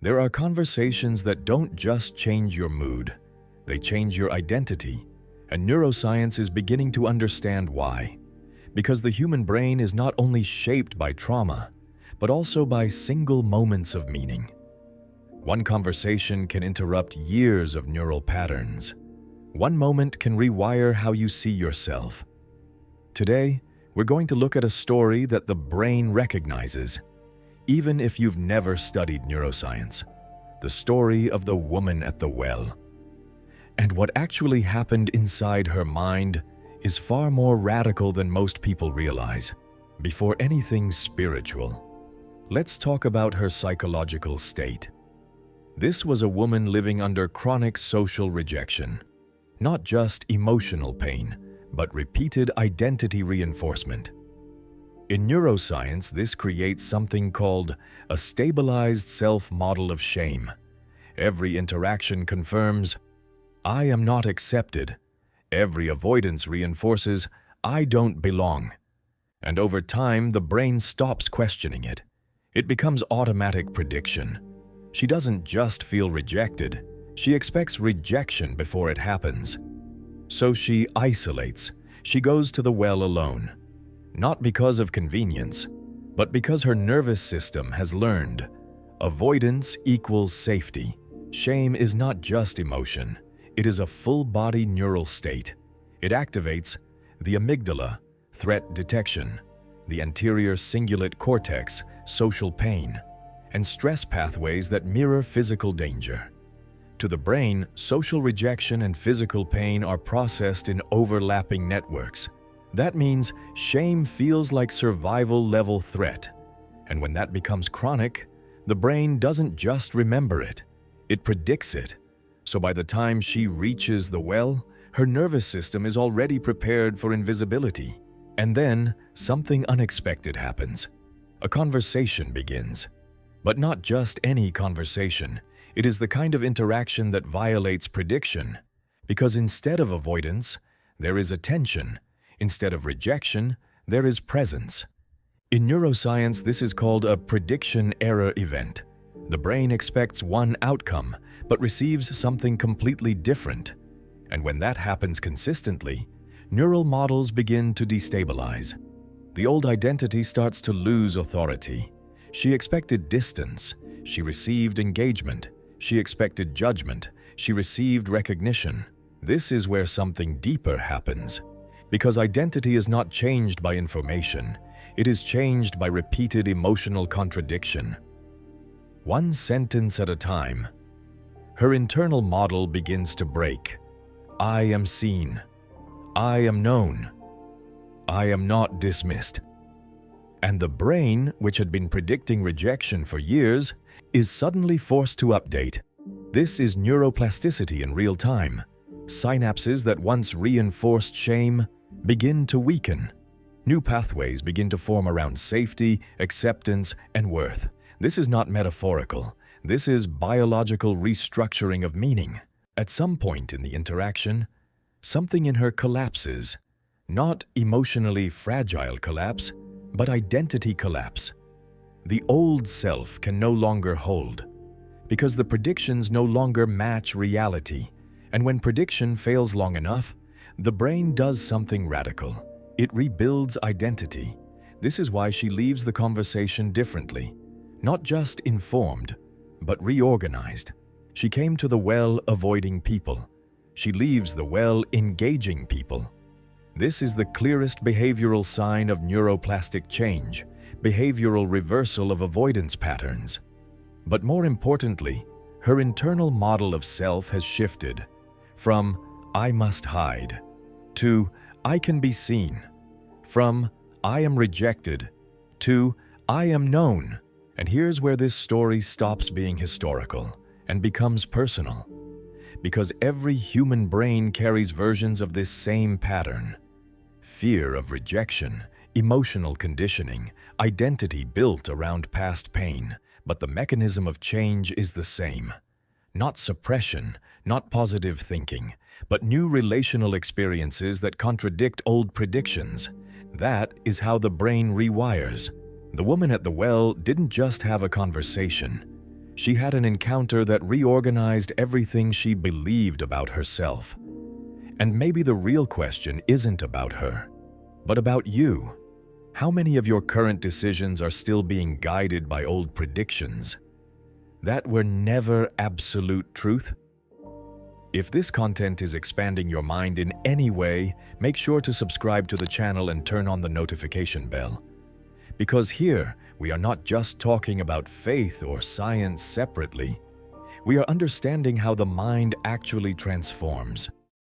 There are conversations that don't just change your mood, they change your identity, and neuroscience is beginning to understand why. Because the human brain is not only shaped by trauma, but also by single moments of meaning. One conversation can interrupt years of neural patterns. One moment can rewire how you see yourself. Today, we're going to look at a story that the brain recognizes, even if you've never studied neuroscience. The story of the woman at the well. And what actually happened inside her mind is far more radical than most people realize. Before anything spiritual, let's talk about her psychological state. This was a woman living under chronic social rejection. Not just emotional pain, but repeated identity reinforcement. In neuroscience, this creates something called a stabilized self-model of shame. Every interaction confirms, I am not accepted. Every avoidance reinforces, I don't belong. And over time, the brain stops questioning it. It becomes automatic prediction. She doesn't just feel rejected, she expects rejection before it happens. So she isolates. She goes to the well alone. Not because of convenience, but because her nervous system has learned avoidance equals safety. Shame is not just emotion. It is a full-body neural state. It activates the amygdala, threat detection, the anterior cingulate cortex, social pain, and stress pathways that mirror physical danger. To the brain, social rejection and physical pain are processed in overlapping networks. That means shame feels like survival-level threat. And when that becomes chronic, the brain doesn't just remember it, it predicts it. So by the time she reaches the well, her nervous system is already prepared for invisibility. And then something unexpected happens. A conversation begins. But not just any conversation. It is the kind of interaction that violates prediction. Because instead of avoidance, there is attention. Instead of rejection, there is presence. In neuroscience, this is called a prediction error event. The brain expects one outcome, but receives something completely different. And when that happens consistently, neural models begin to destabilize. The old identity starts to lose authority. She expected distance. She received engagement. She expected judgment. She received recognition. This is where something deeper happens. Because identity is not changed by information. It is changed by repeated emotional contradiction. One sentence at a time, her internal model begins to break. I am seen. I am known. I am not dismissed. And the brain, which had been predicting rejection for years, is suddenly forced to update. This is neuroplasticity in real time. Synapses that once reinforced shame begin to weaken. New pathways begin to form around safety, acceptance, and worth. This is not metaphorical. This is biological restructuring of meaning. At some point in the interaction, something in her collapses. Not emotionally fragile collapse, but identity collapse. The old self can no longer hold, because the predictions no longer match reality. And when prediction fails long enough, the brain does something radical. It rebuilds identity. This is why she leaves the conversation differently. Not just informed, but reorganized. She came to the well avoiding people. She leaves the well engaging people. This is the clearest behavioral sign of neuroplastic change, behavioral reversal of avoidance patterns. But more importantly, her internal model of self has shifted from I must hide to I can be seen, from I am rejected to I am known. And here's where this story stops being historical and becomes personal. Because every human brain carries versions of this same pattern. Fear of rejection, emotional conditioning, identity built around past pain, but the mechanism of change is the same. Not suppression, not positive thinking, but new relational experiences that contradict old predictions. That is how the brain rewires. The woman at the well didn't just have a conversation. She had an encounter that reorganized everything she believed about herself. And maybe the real question isn't about her, but about you. How many of your current decisions are still being guided by old predictions that were never absolute truth? If this content is expanding your mind in any way, make sure to subscribe to the channel and turn on the notification bell. Because here, we are not just talking about faith or science separately. We are understanding how the mind actually transforms.